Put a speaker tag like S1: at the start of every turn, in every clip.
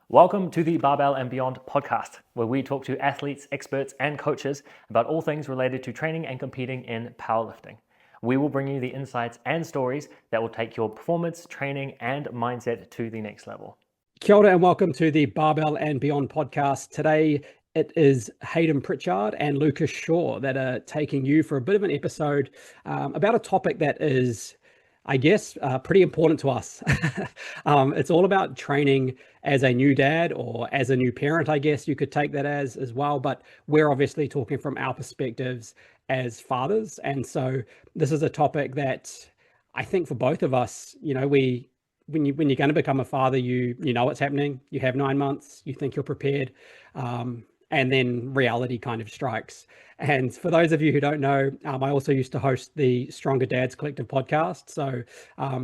S1: Welcome to the Barbell and Beyond podcast, where we talk to athletes, experts, and coaches about all things related to training and competing in powerlifting. We will bring you the insights and stories that will take your performance, training, and mindset to the next level.
S2: Kia ora and welcome to the Barbell and Beyond podcast. Today it is Hayden Pritchard and Lukas that are taking you for a bit of an episode about a topic that is, I guess, pretty important to us. It's all about training as a new dad or as a new parent, I guess you could take that as well. But we're obviously talking from our perspectives as fathers. And so this is a topic that I think for both of us, when you're going to become a father, you know what's happening. You have 9 months. You think you're prepared, and then reality kind of strikes. And for those of you who don't know, I also used to host the Stronger Dads Collective podcast. So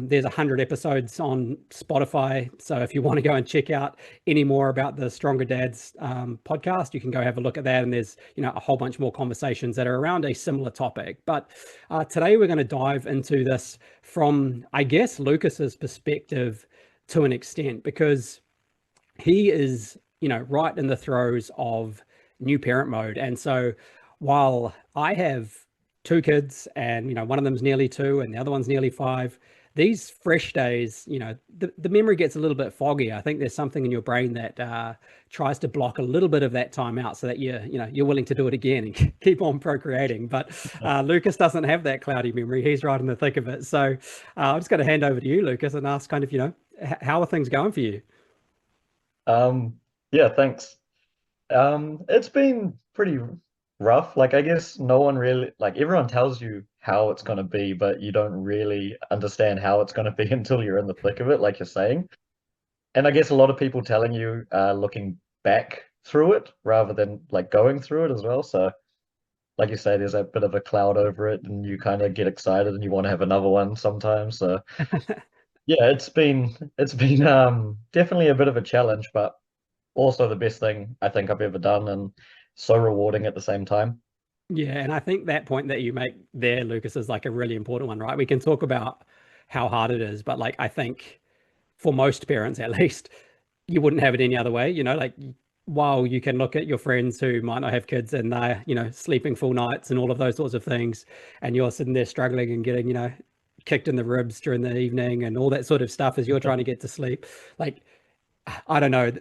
S2: there's 100 episodes on Spotify. So if you want to go and check out any more about the Stronger Dads podcast, you can go have a look at that. And there's a whole bunch more conversations that are around a similar topic. But today we're going to dive into this from, I guess, Lukas's perspective to an extent, because he is right in the throes of new parent mode. And so while I have 2 kids and, one of them's nearly 2 and the other one's nearly 5, these fresh days, the memory gets a little bit foggy. I think there's something in your brain that tries to block a little bit of that time out so that you're willing to do it again and keep on procreating. But Lukas doesn't have that cloudy memory. He's right in the thick of it. So I'm just going to hand over to you, Lukas, and ask kind of, how are things going for you?
S3: Yeah, thanks. It's been pretty rough. Like, I guess no one really, like, everyone tells you how it's going to be, but you don't really understand how it's going to be until you're in the thick of it, like you're saying. And I guess a lot of people telling you looking back through it rather than like going through it as well. So, like you say, there's a bit of a cloud over it, and you kind of get excited and you want to have another one sometimes. So, yeah, it's been definitely a bit of a challenge, but also the best thing I think I've ever done, and so rewarding at the same time.
S2: Yeah, and I think that point that you make there, Lukas, is like a really important one, right? We can talk about how hard it is, but like I think for most parents at least, you wouldn't have it any other way. Like while you can look at your friends who might not have kids and they're, sleeping full nights and all of those sorts of things, and you're sitting there struggling and getting, kicked in the ribs during the evening and all that sort of stuff as you're trying to get to sleep. Like, I don't know,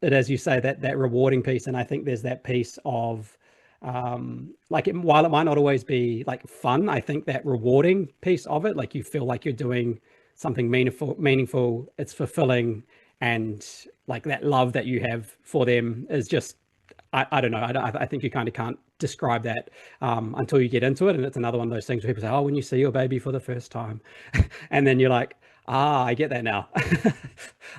S2: as you say, that rewarding piece. And I think there's that piece of while it might not always be like fun, I think that rewarding piece of it, like you feel like you're doing something meaningful, it's fulfilling, and like that love that you have for them is just, I don't know. I think you kind of can't describe that until you get into it. And it's another one of those things where people say, oh, when you see your baby for the first time, and then you're like, I get that now.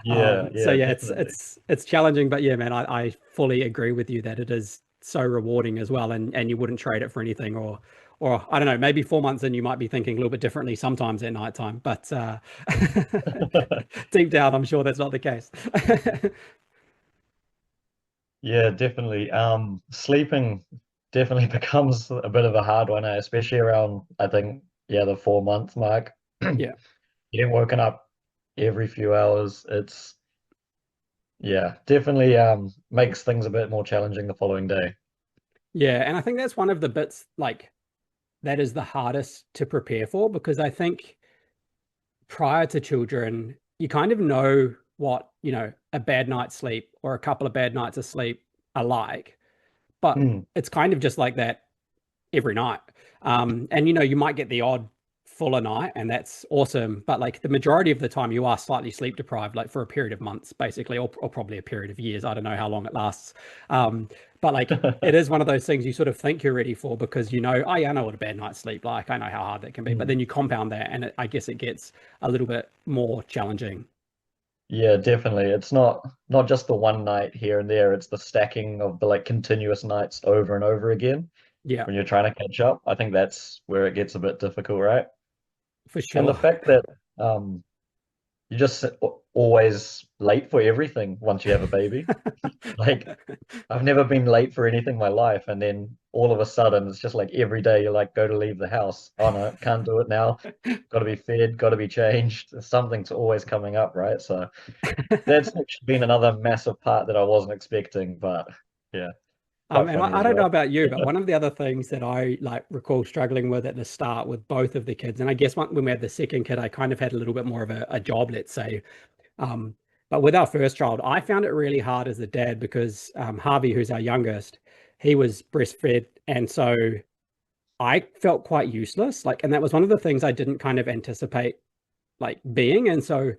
S3: Yeah,
S2: So yeah,
S3: definitely.
S2: it's challenging, but yeah, man, I fully agree with you that it is so rewarding as well, and you wouldn't trade it for anything. Or I don't know, maybe 4 months in you might be thinking a little bit differently sometimes at nighttime, but deep down, I'm sure that's not the case.
S3: Yeah, definitely. Sleeping definitely becomes a bit of a hard one, especially around, I think, yeah, the 4 month mark.
S2: Yeah.
S3: Getting woken up every few hours, it's yeah, definitely makes things a bit more challenging the following day.
S2: Yeah, and I think that's one of the bits like that is the hardest to prepare for, because I think prior to children, you kind of know what, a bad night's sleep or a couple of bad nights of sleep are like, but
S3: Mm,
S2: it's kind of just like that every night. And you might get the odd fuller night, and that's awesome. But like the majority of the time, you are slightly sleep deprived, like for a period of months, basically, or probably a period of years. I don't know how long it lasts. But like it is one of those things you sort of think you're ready for, because oh yeah, I know what a bad night's sleep like. I know how hard that can be. But
S3: mm.
S2: then you compound that, and I guess it gets a little bit more challenging.
S3: Yeah, definitely. It's not just the one night here and there, it's the stacking of the like continuous nights over and over again
S2: Yeah,
S3: when you're trying to catch up. I think that's where it gets a bit difficult, right?
S2: for
S3: And the
S2: sure.
S3: fact that um you're just always late for everything once you have a baby. Like I've never been late for anything in my life, and then all of a sudden it's just like every day you like go to leave the house. Oh no, can't do it now. Got to be fed, got to be changed. Something's always coming up, right? So that's actually been another massive part that I wasn't expecting, but yeah, quite
S2: And
S3: funny
S2: I
S3: as
S2: don't know
S3: well.
S2: about you, but one of the other things that I like recall struggling with at the start with both of the kids, and I guess when we had the second kid, I kind of had a little bit more of a job, let's say. Um, but with our first child, I found it really hard as a dad because Harvey, who's our youngest, he was breastfed, and so I felt quite useless. Like, and that was one of the things I didn't kind of anticipate like being. And so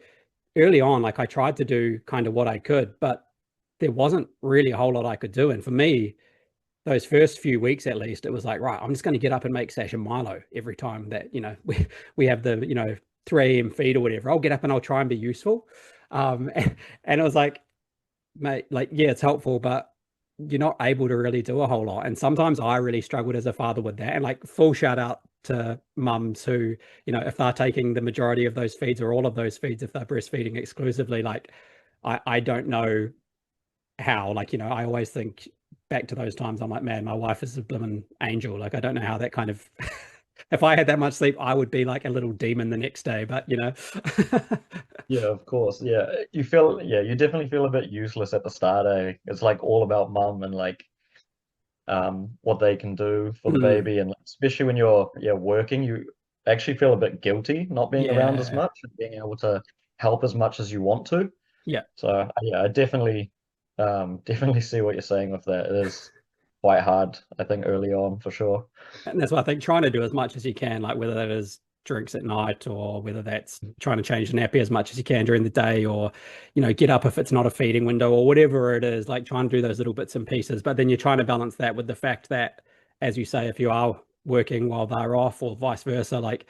S2: early on, like I tried to do kind of what I could, but there wasn't really a whole lot I could do. And for me, those first few weeks at least, it was like, right, I'm just going to get up and make Sash and Milo every time that, we have the, 3 a.m. feed or whatever. I'll get up and I'll try and be useful. And it was like, mate, like, yeah, it's helpful, but you're not able to really do a whole lot. And sometimes I really struggled as a father with that. And like, full shout out to mums who, if they're taking the majority of those feeds or all of those feeds, if they're breastfeeding exclusively, like, I don't know how. Like, I always think back to those times. I'm like, man, my wife is a blooming angel. Like, I don't know how that kind of, if I had that much sleep, I would be like a little demon the next day. But
S3: Yeah, of course. Yeah, you definitely feel a bit useless at the start, eh? It's like all about mum and like what they can do for the
S2: Mm,
S3: baby, and especially when you're working, you actually feel a bit guilty not being around as
S2: yeah,
S3: much and being able to help as much as you want to.
S2: yeah.
S3: So yeah, I definitely definitely see what you're saying with that. It is quite hard, I think, early on for sure.
S2: And that's why I think trying to do as much as you can, like whether that is drinks at night or whether that's trying to change the nappy as much as you can during the day, or, get up if it's not a feeding window or whatever it is, like try and do those little bits and pieces. But then you're trying to balance that with the fact that, as you say, if you are working while they're off or vice versa, like,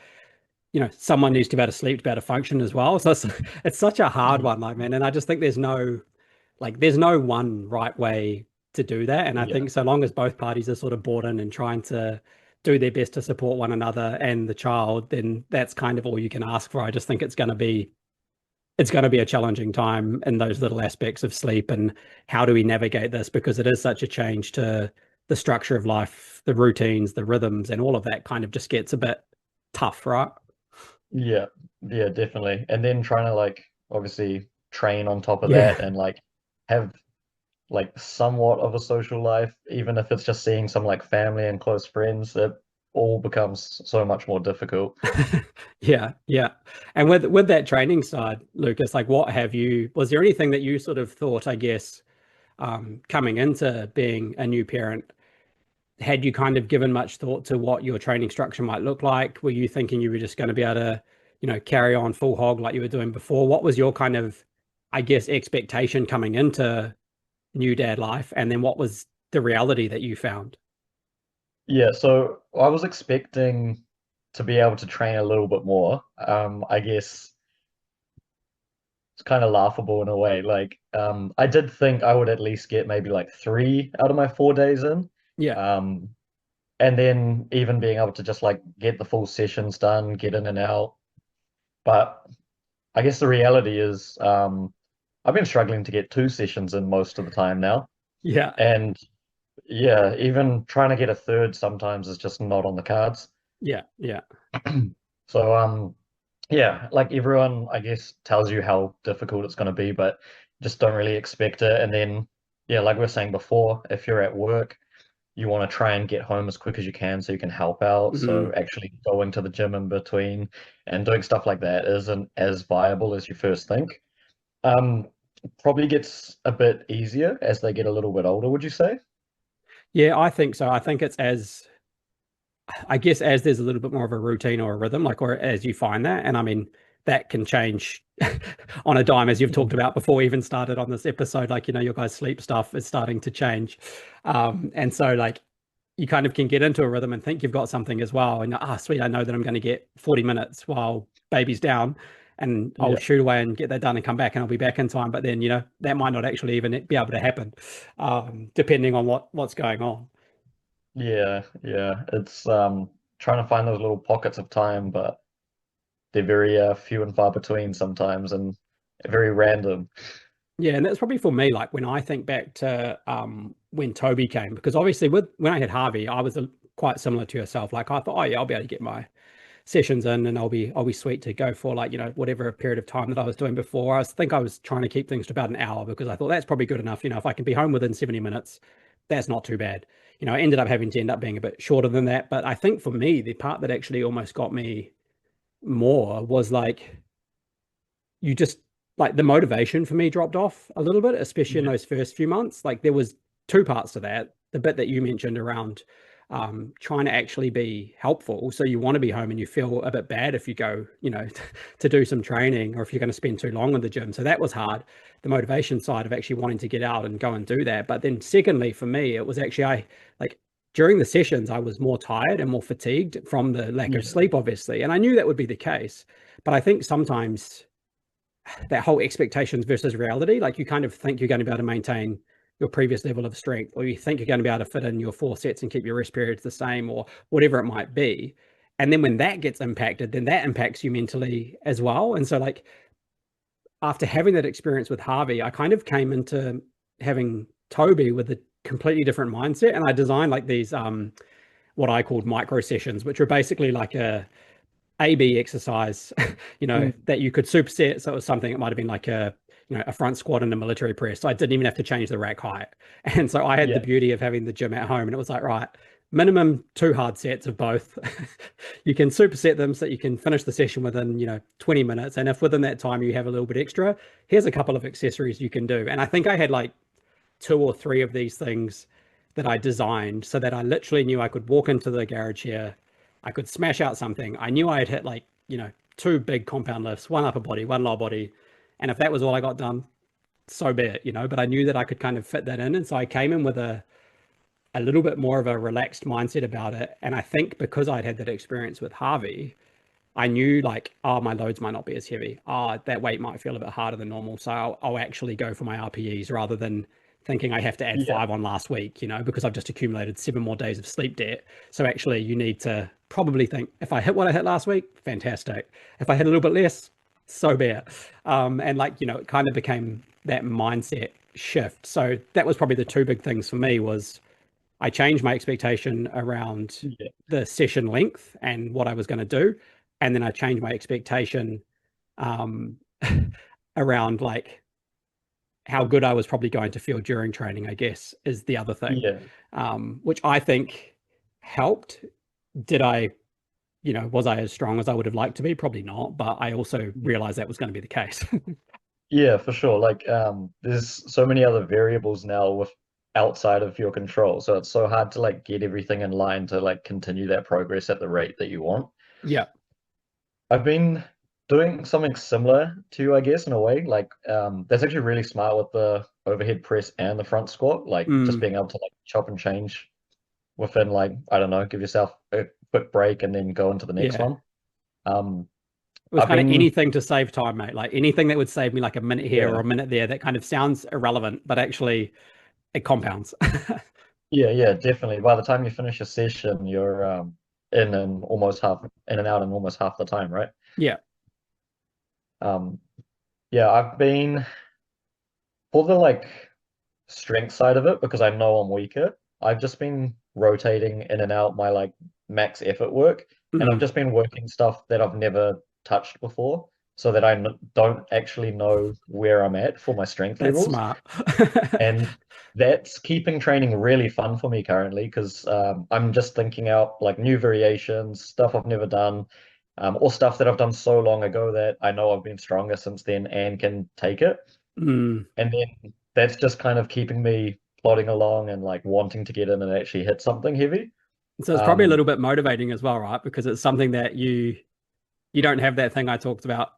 S2: someone needs to be able to sleep, to be able to function as well. So it's such a hard
S3: Mhm.
S2: one, like, man. And I just think there's no one right way to do that. And I
S3: Yeah,
S2: think so long as both parties are sort of bought in and trying to do their best to support one another and the child, then that's kind of all you can ask for. I just think it's going to be a challenging time in those little aspects of sleep and how do we navigate this, because it is such a change to the structure of life, the routines, the rhythms, and all of that kind of just gets a bit tough, right?
S3: yeah, yeah, definitely. And then trying to like obviously train on top of
S2: Yeah.
S3: that and like have like somewhat of a social life, even if it's just seeing some like family and close friends, it all becomes so much more difficult.
S2: Yeah, yeah. And with that training side, Lucas, like was there anything that you sort of thought, I guess, coming into being a new parent, had you kind of given much thought to what your training structure might look like? Were you thinking you were just going to be able to, carry on full hog like you were doing before? What was your kind of, I guess, expectation coming into new dad life? And then what was the reality that you found?
S3: Yeah, so I was expecting to be able to train a little bit more. I guess it's kind of laughable in a way. Like, I did think I would at least get maybe like 3 out of my 4 days in.
S2: Yeah,
S3: Um, and then even being able to just like get the full sessions done, get in and out. But I guess the reality is, I've been struggling to get 2 sessions in most of the time now.
S2: yeah,
S3: And yeah, even trying to get a third sometimes is just not on the cards.
S2: yeah, yeah,
S3: So yeah, like everyone I guess tells you how difficult it's going to be, but just don't really expect it. And then yeah, like we were saying before, if you're at work, you want to try and get home as quick as you can so you can help out. So
S2: mhm.
S3: actually going to the gym in between and doing stuff like that isn't as viable as you first think. Um, Probably gets a bit easier as they get a little bit older, would you say?
S2: Yeah, I think so. I think it's I guess as there's a little bit more of a routine or a rhythm, like, or as you find that, and I mean, that can change on a dime, as you've talked
S3: Mhm.
S2: about before we even started on this episode. Like, your guys' sleep stuff is starting to change. And so, like, you kind of can get into a rhythm and think you've got something as well. And, sweet, I know that I'm going to get 40 minutes while baby's down, and I'll
S3: Yeah,
S2: shoot away and get that done and come back and I'll be back in time. But then, that might not actually even be able to happen, depending on what's going on.
S3: yeah. It's trying to find those little pockets of time, but they're very few and far between sometimes. And very random.
S2: Yeah, and that's probably for me, like when I think back to when Toby came, because obviously when I had Harvey, I was quite similar to yourself. Like I thought, oh yeah, I'll be able to get my sessions in and I'll be sweet to go for, like, whatever period of time that I was doing before. Think I was trying to keep things to about an hour because I thought that's probably good enough. If I can be home within 70 minutes, that's not too bad. I ended up having to end up being a bit shorter than that. But I think for me, the part that actually almost got me more was like you just like the motivation for me dropped off a little bit, especially in
S3: Yeah.
S2: those first few months. Like there was two parts to that. The bit that you mentioned around trying to actually be helpful. So you want to be home and you feel a bit bad if you go, to do some training or if you're going to spend too long in the gym. So that was hard. The motivation side of actually wanting to get out and go and do that. But then secondly, for me, it was actually I like during the sessions, I was more tired and more fatigued from the lack of
S3: Yeah.
S2: sleep, obviously. And I knew that would be the case. But I think sometimes that whole expectations versus reality, like you kind of think you're going to be able to maintain your previous level of strength, or you think you're going to be able to fit in your 4 sets and keep your rest periods the same, or whatever it might be. And then when that gets impacted, then that impacts you mentally as well. And so, like, after having that experience with Harvey, I kind of came into having Toby with a completely different mindset. And I designed like these, what I called micro sessions, which are basically like a AB exercise,
S3: Mm.
S2: that you could superset. So it was something that might have been like a front squat and a military press. So I didn't even have to change the rack height. And so I had the
S3: Yeah.
S2: beauty of having the gym at home, and it was like, right, minimum 2 hard sets of both. You can superset them so that you can finish the session within, 20 minutes. And if within that time you have a little bit extra, here's a couple of accessories you can do. And I think I had like 2 or 3 of these things that I designed so that I literally knew I could walk into the garage here, I could smash out something. I knew I had hit like, 2 big compound lifts, one upper body, one lower body. And if that was all I got done, so be it, but I knew that I could kind of fit that in. And so I came in with a little bit more of a relaxed mindset about it. And I think because I'd had that experience with Harvey, I knew like, oh, my loads might not be as heavy. Oh, that weight might feel a bit harder than normal. So I'll actually go for my RPEs rather than thinking I have to add
S3: Yeah.
S2: 5 on last week, because I've just accumulated 7 more days of sleep debt. So actually you need to probably think, if I hit what I hit last week, fantastic. If I hit a little bit less, so be it. And like, it kind of became that mindset shift. So that was probably the 2 big things for me was I changed my expectation around
S3: Yeah.
S2: the session length and what I was going to do. And then I changed my expectation um, around like how good I was probably going to feel during training, I guess, is the other thing,
S3: Yeah.
S2: which I think helped. Did I, was I as strong as I would have liked to be? Probably not. But I also realized that was going to be the case.
S3: Yeah, for sure. Like, there's so many other variables now with outside of your control. So it's so hard to like get everything in line to like continue that progress at the rate that you want.
S2: Yeah.
S3: I've been doing something similar to you, I guess, in a way. Like, that's actually really smart with the overhead press and the front squat. Like, just
S2: Mm,
S3: being able to like chop and change within like, I don't know, give yourself a quick break and then go into the next
S2: yeah.
S3: one. Um,
S2: It was
S3: I've
S2: kind of
S3: been,
S2: anything to save time, mate. Like anything that would save me like a minute here or
S3: yeah,
S2: a minute there. That kind of sounds irrelevant, but actually it compounds.
S3: yeah, definitely. By the time you finish a session, you're in and out in almost half the time, right?
S2: Yeah.
S3: Um, yeah, I've been for the like strength side of it because I know I'm weaker. I've just been rotating in and out my like max effort work, and I've
S2: Mm,
S3: just been working stuff that I've never touched before, so that I don't actually know where I'm at for my strength
S2: that's
S3: levels.
S2: smart.
S3: And that's keeping training really fun for me currently because I'm just thinking out like new variations, stuff I've never done, or stuff that I've done so long ago that I know I've been stronger since then and can take it.
S2: Mm.
S3: And then that's just kind of keeping me plodding along and like wanting to get in and actually hit something heavy.
S2: So it's probably a
S3: Um,
S2: little bit motivating as well, right? Because it's something that you don't have that thing I talked about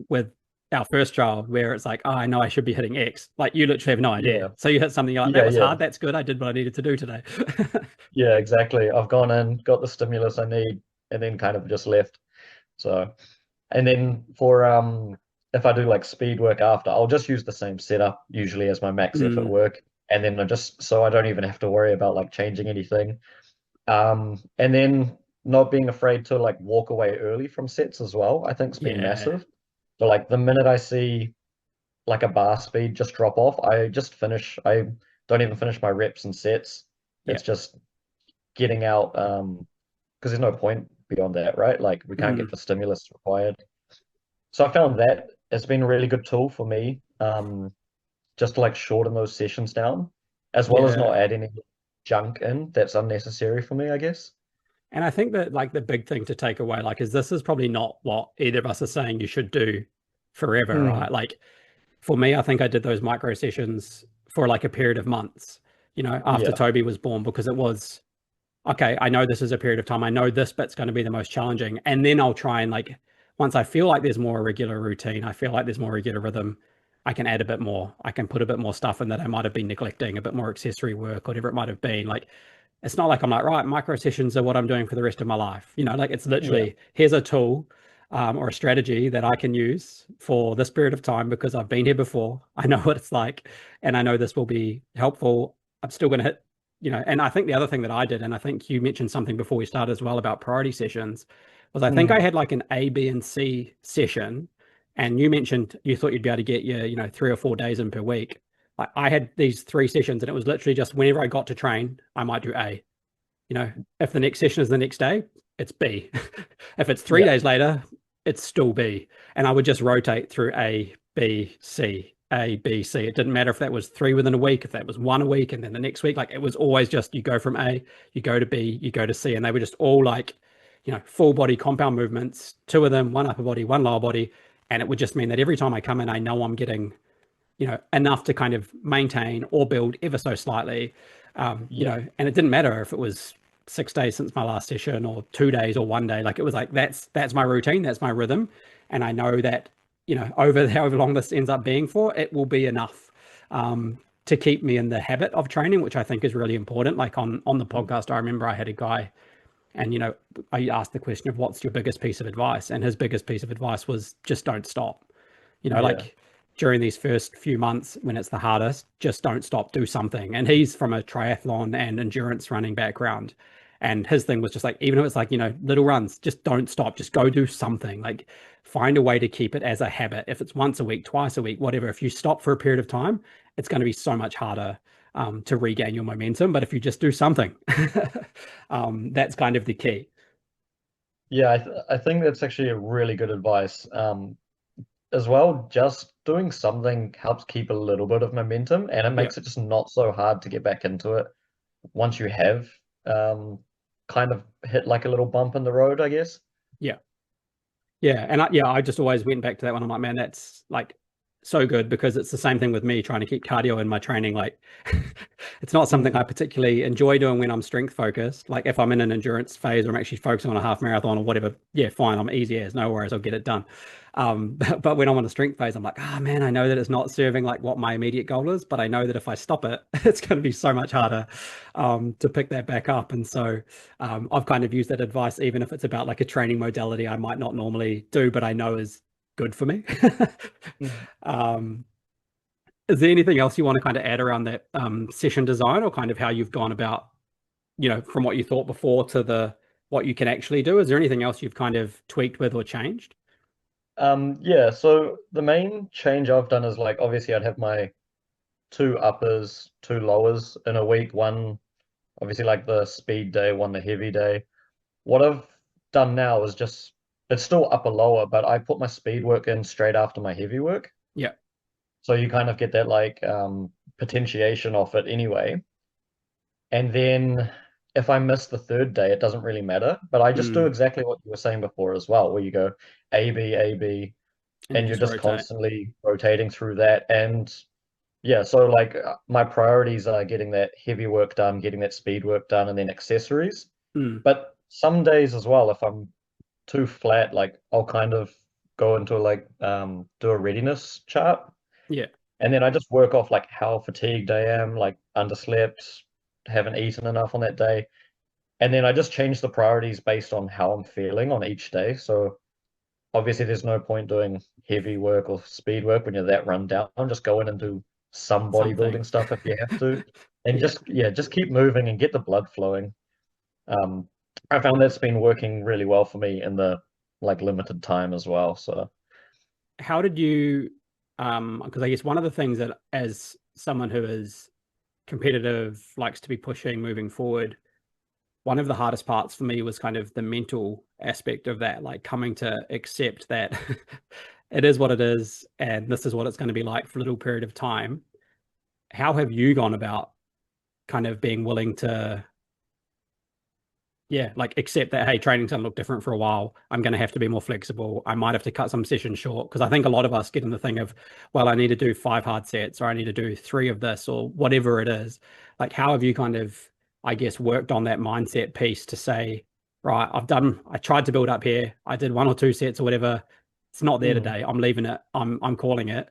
S2: with our first child where it's like, oh, I know I should be hitting X. Like you literally have no idea.
S3: yeah,
S2: So you hit something, you're like, that
S3: yeah,
S2: was
S3: yeah,
S2: hard. That's good. I did what I needed to do today.
S3: yeah, exactly. I've gone in, got the stimulus I need, and then kind of just left. So. And then for if I do like speed work after, I'll just use the same setup usually as my max effort
S2: Mm,
S3: work. And then I just so I don't even have to worry about like changing anything. And then not being afraid to like walk away early from sets as well, I think's been
S2: yeah.
S3: massive. So like the minute I see like a bar speed just drop off. I don't even finish my reps and sets.
S2: Yeah.
S3: It's just getting out, because there's no point beyond that, right? Like we can't
S2: Mm.
S3: get the stimulus required. So I found that it's been a really good tool for me, just to like shorten those sessions down, as well as not
S2: Yeah.
S3: add any junk in that's unnecessary for me, I guess.
S2: And I think that like the big thing to take away, like, is this is probably not what either of us are saying you should do forever,
S3: Mm,
S2: right? Like for me, I think I did those micro sessions for like a period of months, after
S3: yeah,
S2: Toby was born, because it was, okay, I know this is a period of time. I know this bit's going to be the most challenging. And then I'll try and like, once I feel like there's more regular routine, I feel like there's more regular rhythm, I can add a bit more. I can put a bit more stuff in that I might have been neglecting, a bit more accessory work, whatever it might have been. Like, it's not like I'm like, right, micro sessions are what I'm doing for the rest of my life. Like it's
S3: yeah,
S2: literally, here's a tool or a strategy that I can use for this period of time because I've been here before. I know what it's like, and I know this will be helpful. I'm still going to hit, and I think the other thing that I did, and I think you mentioned something before we started as well about priority sessions, was I think I
S3: mm,
S2: had like an A, B, and C session. And you mentioned you thought you'd be able to get your, 3 or 4 days in per week. I had these 3 sessions and it was literally just whenever I got to train, I might do A. If the next session is the next day, it's B. If it's three
S3: yeah,
S2: days later, it's still B. And I would just rotate through A, B, C, A, B, C. It didn't matter if that was 3 within a week, if that was 1 a week, and then the next week, like it was always just you go from A, you go to B, you go to C. And they were just all like, full body compound movements, 2 of them, 1 upper body, 1 lower body. And it would just mean that every time I come in, I know I'm getting enough to kind of maintain or build ever so slightly.
S3: yeah,
S2: And it didn't matter if it was 6 days since my last session or 2 days or 1 day. Like it was like that's my routine, that's my rhythm, and I know that over however long this ends up being for, it will be enough to keep me in the habit of training, which I think is really important. Like on the
S3: mm,
S2: podcast, I remember I had a guy, and I asked the question of what's your biggest piece of advice, and his biggest piece of advice was just don't stop.
S3: yeah,
S2: Like during these first few months when it's the hardest, just don't stop, do something. And he's from a triathlon and endurance running background. And his thing was just like, even if it's like, little runs, just don't stop, just go do something. Like find a way to keep it as a habit. If it's once a week, twice a week, whatever, if you stop for a period of time, it's going to be so much harder to regain your momentum. But if you just do something, that's kind of the key.
S3: yeah. I think that's actually a really good advice. As well, just doing something helps keep a little bit of momentum, and it
S2: Yeah.
S3: makes it just not so hard to get back into it once you have um kind of hit like a little bump in the road, I guess.
S2: Yeah. Yeah, and I just always went back to that one. I'm like, man, that's like so good because it's the same thing with me trying to keep cardio in my training. Like, it's not something I
S3: Mm,
S2: particularly enjoy doing when I'm strength focused. Like, if I'm in an endurance phase or I'm actually focusing on a half marathon or whatever, yeah, fine, I'm easy as no worries, I'll get it done. But when I'm on a strength phase, I'm like, oh man, I know that it's not serving like what my immediate goal is, but I know that if I stop it, it's going to be so much harder to pick that back up. And so I've kind of used that advice, even if it's about like a training modality I might not normally do, but I know is good for me.
S3: mm.
S2: um, is there anything else you want to kind of add around that session design or kind of how you've gone about, from what you thought before to the what you can actually do? Is there anything else you've kind of tweaked with or changed?
S3: Yeah, so the main change I've done is like obviously I'd have my 2 uppers, 2 lowers in a week, one obviously like the speed day, one the heavy day. What I've done now is just it's still upper lower, but I put my speed work in straight after my heavy work.
S2: Yeah.
S3: So you kind of get that like potentiation off it anyway. And then if I miss the third day, it doesn't really matter. But I just do
S2: Mm.
S3: exactly what you were saying before as well, where you go A, B,
S2: And you
S3: and you're
S2: just
S3: just
S2: rotate.
S3: constantly rotating through that. And yeah, so like my priorities are getting that heavy work done, getting that speed work done, and then accessories.
S2: Mm.
S3: But some days as well, if I'm too flat, like I'll kind of go into like do a readiness chart.
S2: Yeah.
S3: And then I just work off like how fatigued I am, like underslept, haven't eaten enough on that day. And then I just change the priorities based on how I'm feeling on each day. So obviously there's no point doing heavy work or speed work when you're that run down. Just go in and do some
S2: Something.
S3: bodybuilding stuff if you have to. And
S2: Yeah.
S3: just yeah, just keep moving and get the blood flowing. Um, I found that's been working really well for me in the like limited time as well. So
S2: How did you Because I guess one of the things that, as someone who is competitive, likes to be pushing, moving forward, one of the hardest parts for me was kind of the mental aspect of that, like coming to accept that it is what it is, and this is what it's going to be like for a little period of time. How have you gone about kind of being willing to, yeah, like accept that, hey, training's going to look different for a while. I'm going to have to be more flexible. I might have to cut some sessions short, because I think a lot of us get in the thing of, well, I need to do 5 hard sets, or I need to do 3 of this, or whatever it is. Like, how have you kind of, I guess, worked on that mindset piece to say, right, I tried to build up here. I did 1 or 2 sets or whatever. It's not there
S3: Mm,
S2: today. I'm leaving it. I'm calling it.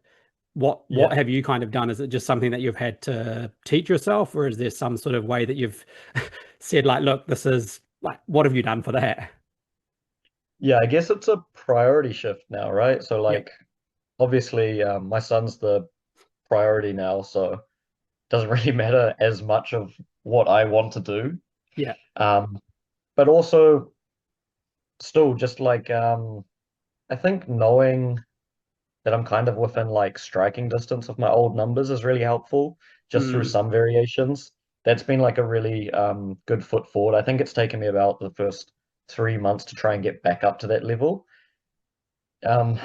S2: What
S3: yeah.
S2: have you kind of done? Is it just something that you've had to teach yourself, or is there some sort of way that you've said, like, look, this is like, what have you done for that?
S3: Yeah, I guess it's a priority shift now, right? So
S2: Yep.
S3: like obviously my son's the priority now, so it doesn't really matter as much of what I want to do.
S2: Yeah.
S3: Um, but also still just like I think knowing that I'm kind of within like striking distance of my old numbers is really helpful, just through
S2: Mm,
S3: some variations. That's been like a really good foot forward. I think it's taken me about the first 3 months to try and get back up to that level. Um,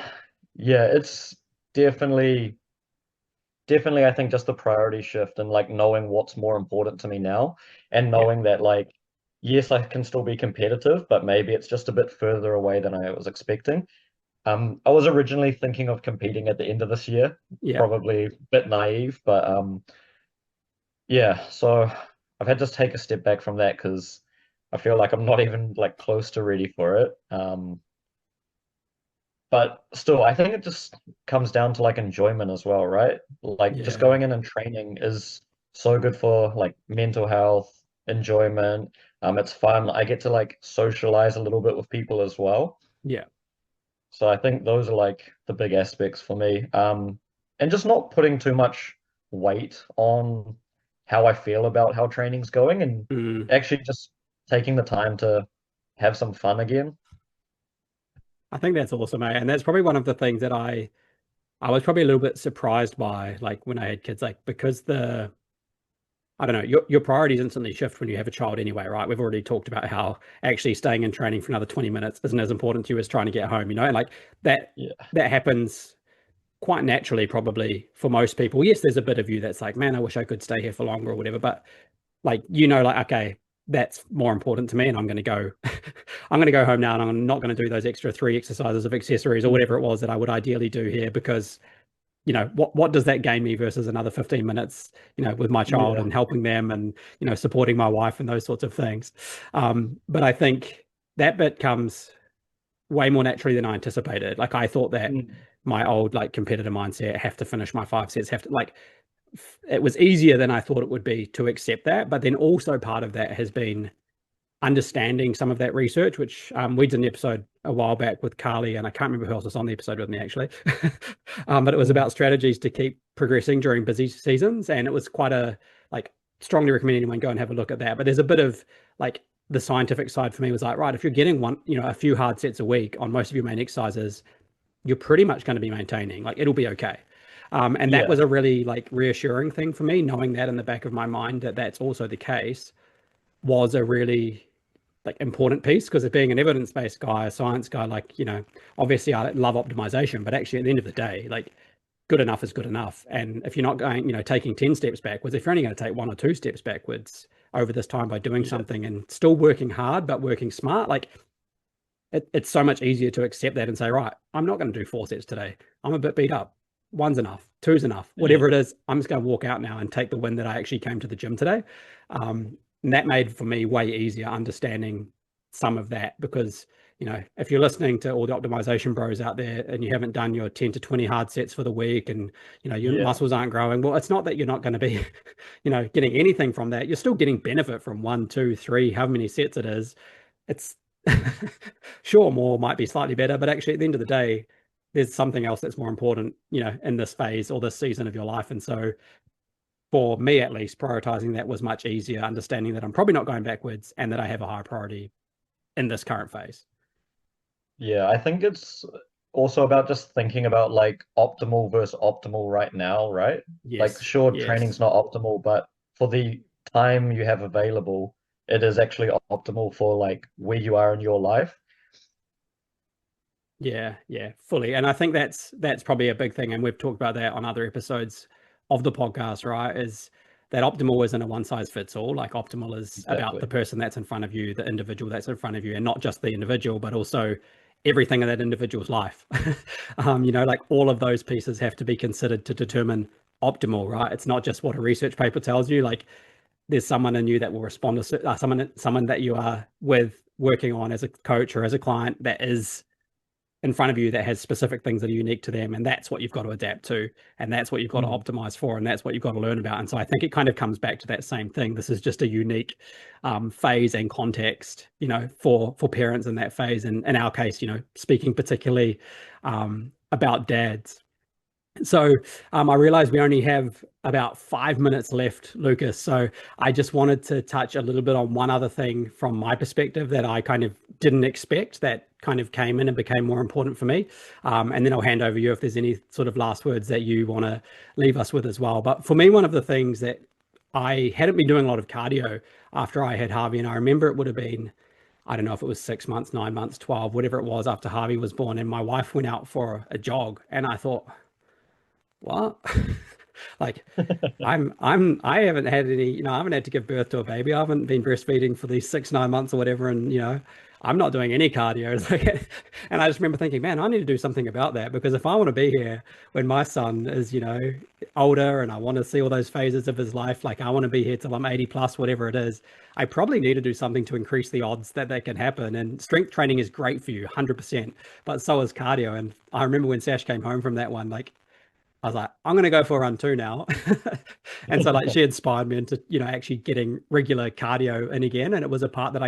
S3: yeah, it's definitely definitely I think just the priority shift and like knowing what's more important to me now, and
S2: yeah.
S3: knowing that like yes, I can still be competitive, but maybe it's just a bit further away than I was expecting. I was originally thinking of competing at the end of this year,
S2: Yeah.
S3: probably a bit naive, but yeah, so I've had to take a step back from that because I feel like I'm not even like close to ready for it. But still, I think it just comes down to like enjoyment as well, right? Like just
S2: Yeah.
S3: going in and training is so good for like mental health, enjoyment. It's fun. I get to like socialize a little bit with people as well.
S2: Yeah.
S3: So I think those are like the big aspects for me. And just not putting too much weight on how I feel about how training's going, and
S2: Mm.
S3: actually just taking the time to have some fun again.
S2: I think that's awesome, mate. And that's probably one of the things that I was probably a little bit surprised by, like when I had kids, like because I don't know, your priorities instantly shift when you have a child anyway, right? We've already talked about how actually staying in training for another 20 minutes isn't as important to you as trying to get home, and like that
S3: Yeah.
S2: that happens quite naturally, probably for most people. Yes, there's a bit of you that's like, man, I wish I could stay here for longer or whatever. But like, like, okay, that's more important to me, and I'm going to go, I'm going to go home now, and I'm not going to do those extra 3 exercises of accessories or whatever
S3: Mm.
S2: it was that I would ideally do here, because what does that gain me versus another 15 minutes, with my child
S3: Yeah.
S2: and helping them, and supporting my wife and those sorts of things. But I think that bit comes way more naturally than I anticipated. Like, I thought that
S3: Mm.
S2: my old like competitor mindset, have to finish my 5 sets, have to like, it was easier than I thought it would be to accept that. But then also part of that has been understanding some of that research, which we did an episode a while back with Carly, and I can't remember who else was on the episode with me actually. But it was
S3: Mm.
S2: about strategies to keep progressing during busy seasons, and it was quite a, like, strongly recommend anyone go and have a look at that. But there's a bit of like the scientific side for me was like, right, if you're getting a few hard sets a week on most of your main exercises, you're pretty much going to be maintaining, like it'll be okay. And that was
S3: Yeah.
S2: a really like reassuring thing for me, knowing that in the back of my mind that that's also the case, was a really like important piece, because of being an evidence-based guy, a science guy, like, obviously I love optimization, but actually at the end of the day, like, good enough is good enough. And if you're not going, taking 10 steps backwards, if you're only going to take 1 or 2 steps backwards over this time by doing
S3: Yeah.
S2: something and still working hard but working smart, like, it's so much easier to accept that and say, right, I'm not going to do 4 sets today. I'm a bit beat up. 1's enough. 2's enough.
S3: Yeah.
S2: Whatever it is, I'm just going to walk out now and take the win that I actually came to the gym today. And that made for me way easier understanding some of that, because, if you're listening to all the optimization bros out there and you haven't done your 10 to 20 hard sets for the week, and, your
S3: Yeah.
S2: muscles aren't growing, well, it's not that you're not going to be, getting anything from that. You're still getting benefit from 1, 2, 3, however many sets it is. It's sure, more might be slightly better, but actually at the end of the day, there's something else that's more important, in this phase or this season of your life. And so for me, at least, prioritizing that was much easier, understanding that I'm probably not going backwards and that I have a higher priority in this current phase.
S3: Yeah. I think it's also about just thinking about like optimal versus optimal right now, right? Like,
S2: Yes,
S3: sure,
S2: yes.
S3: training's not optimal, but for the time you have available, it is actually optimal for like where you are in your life.
S2: Yeah, yeah, fully. And I think that's probably a big thing. And we've talked about that on other episodes of the podcast, right? Is that optimal isn't a one size fits all. Like optimal is about the
S3: Exactly.
S2: person that's in front of you, the individual that's in front of you, and not just the individual, but also everything in that individual's life. Like all of those pieces have to be considered to determine optimal, right? It's not just what a research paper tells you. Like there's someone in you that will respond to someone that you are with working on as a coach or as a client that is in front of you that has specific things that are unique to them, and that's what you've got to adapt to, and that's what you've got to
S3: Mm.
S2: optimize for, and that's what you've got to learn about. And so I think it kind of comes back to that same thing. This is just a unique phase and context, for parents in that phase, and in our case, speaking particularly about dads. So I realize we only have about 5 minutes left, Lucas. So I just wanted to touch a little bit on one other thing from my perspective that I kind of didn't expect that kind of came in and became more important for me. And then I'll hand over you if there's any sort of last words that you want to leave us with as well. But for me, one of the things that I hadn't been doing a lot of cardio after I had Harvey, and I remember it would have been, I don't know if it was 6 months, 9 months, 12, whatever it was after Harvey was born. And my wife went out for a jog, and I thought, what? Like I haven't had any, I haven't had to give birth to a baby. I haven't been breastfeeding for these 6, 9 months or whatever. And, I'm not doing any cardio. It's like, and I just remember thinking, man, I need to do something about that, because if I want to be here when my son is, older, and I want to see all those phases of his life, like I want to be here till I'm 80 plus, whatever it is, I probably need to do something to increase the odds that that can happen. And strength training is great for you, 100%, but so is cardio. And I remember when Sash came home from that one, like, I was like, I'm going to go for a run too now. And so like she inspired me into, actually getting regular cardio in again. And it was a part that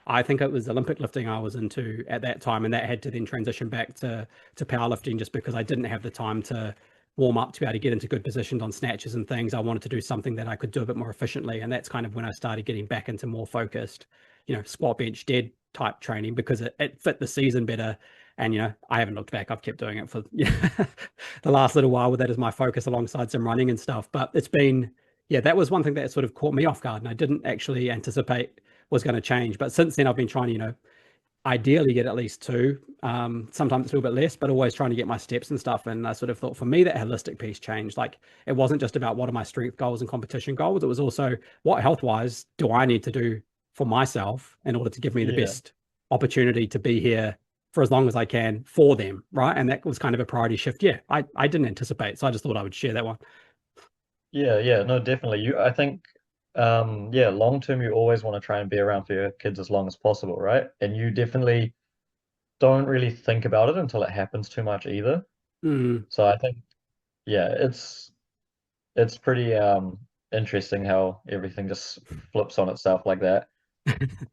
S2: I think it was Olympic lifting I was into at that time. And that had to then transition back to powerlifting, just because I didn't have the time to warm up to be able to get into good positions on snatches and things. I wanted to do something that I could do a bit more efficiently. And that's kind of when I started getting back into more focused, squat, bench, dead type training, because it fit the season better. And, I haven't looked back. I've kept doing it for the last little while with that as my focus, alongside some running and stuff. But it's been, yeah, that was one thing that sort of caught me off guard, and I didn't actually anticipate was going to change. But since then, I've been trying to, ideally get at least two. Sometimes it's a little bit less, but always trying to get my steps and stuff. And I sort of thought, for me, that holistic piece changed. Like it wasn't just about what are my strength goals and competition goals. It was also what health wise do I need to do for myself in order to give me the
S3: Yeah.
S2: best opportunity to be here for as long as I can for them, right? And that was kind of a priority shift. Yeah, I didn't anticipate, so I just thought I would share that one.
S3: Yeah, yeah, no, definitely. I think, yeah, long term, you always want to try and be around for your kids as long as possible, right? And you definitely don't really think about it until it happens too much either.
S2: Mm.
S3: So I think, yeah, it's pretty interesting how everything just flips on itself like that.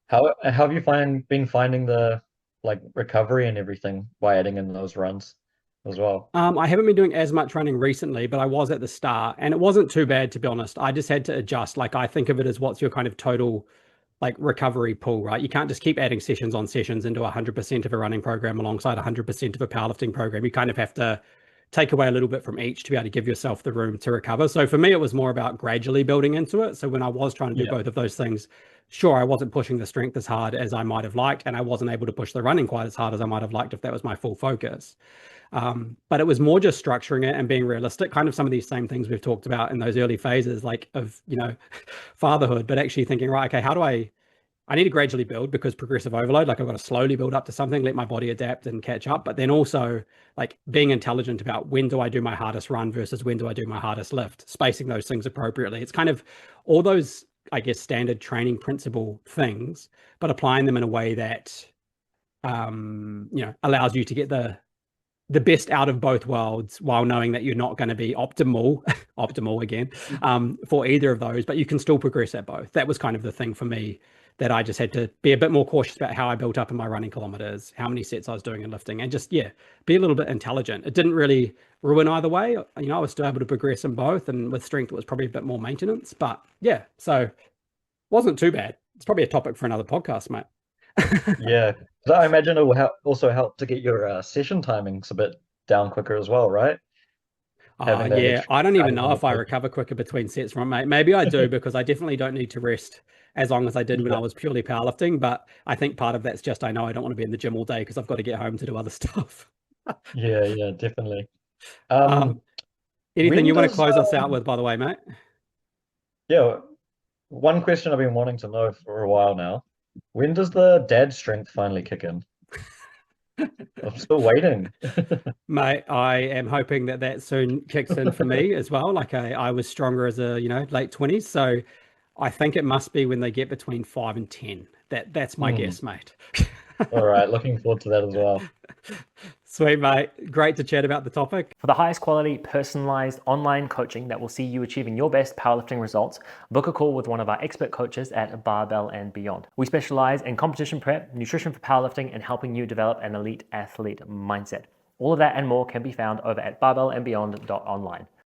S3: How have you been finding the like recovery and everything by adding in those runs as well?
S2: I haven't been doing as much running recently, but I was at the start, and it wasn't too bad, to be honest. I just had to adjust. Like I think of it as what's your kind of total like recovery pool, right? You can't just keep adding sessions on sessions into 100% of a running program alongside 100% of a powerlifting program. You kind of have to take away a little bit from each to be able to give yourself the room to recover. So for me, it was more about gradually building into it. So when I was trying to do
S3: Yeah,
S2: both of those things, sure, I wasn't pushing the strength as hard as I might have liked, and I wasn't able to push the running quite as hard as I might have liked if that was my full focus. But it was more just structuring it and being realistic, kind of some of these same things we've talked about in those early phases, like of, fatherhood, but actually thinking, right, okay, how do I need to gradually build, because progressive overload, like I've got to slowly build up to something, let my body adapt and catch up. But then also like being intelligent about when do I do my hardest run versus when do I do my hardest lift, spacing those things appropriately. It's kind of all those, I guess, standard training principle things, but applying them in a way that, allows you to get the best out of both worlds, while knowing that you're not going to be optimal again, for either of those, but you can still progress at both. That was kind of the thing for me, that I just had to be a bit more cautious about how I built up in my running kilometers, how many sets I was doing in lifting, and just, yeah, be a little bit intelligent. It didn't really ruin either way. I was still able to progress in both, and with strength, it was probably a bit more maintenance, but yeah, so wasn't too bad. It's probably a topic for another podcast, mate.
S3: Yeah. 'Cause I imagine it will also help to get your session timings a bit down quicker as well, right? Having that
S2: Yeah,
S3: extra
S2: I don't even
S3: 90
S2: know
S3: minute
S2: if I
S3: break.
S2: recover quicker between sets from it, mate. Maybe I do because I definitely don't need to rest as long as I did when I
S3: Yeah.
S2: was purely powerlifting. But I think part of that's just I know I don't want to be in the gym all day because I've got to get home to do other stuff.
S3: Yeah, yeah, definitely.
S2: Um, Anything
S3: When
S2: you want to
S3: does
S2: close us out with, by the way, mate?
S3: yeah, one question I've been wanting to know for a while now. When does the dad strength finally kick in? I'm still waiting.
S2: Mate, I am hoping that that soon kicks in for me as well. Like I was stronger as a, late 20s. So I think it must be when they get between 5 and 10. That's my
S3: Hmm.
S2: guess, mate.
S3: All right, looking forward to that as well.
S2: Sweet, mate. Great to chat about the topic.
S1: For the highest quality, personalized online coaching that will see you achieving your best powerlifting results, book a call with one of our expert coaches at Barbell and Beyond. We specialize in competition prep, nutrition for powerlifting, and helping you develop an elite athlete mindset. All of that and more can be found over at barbellandbeyond.online.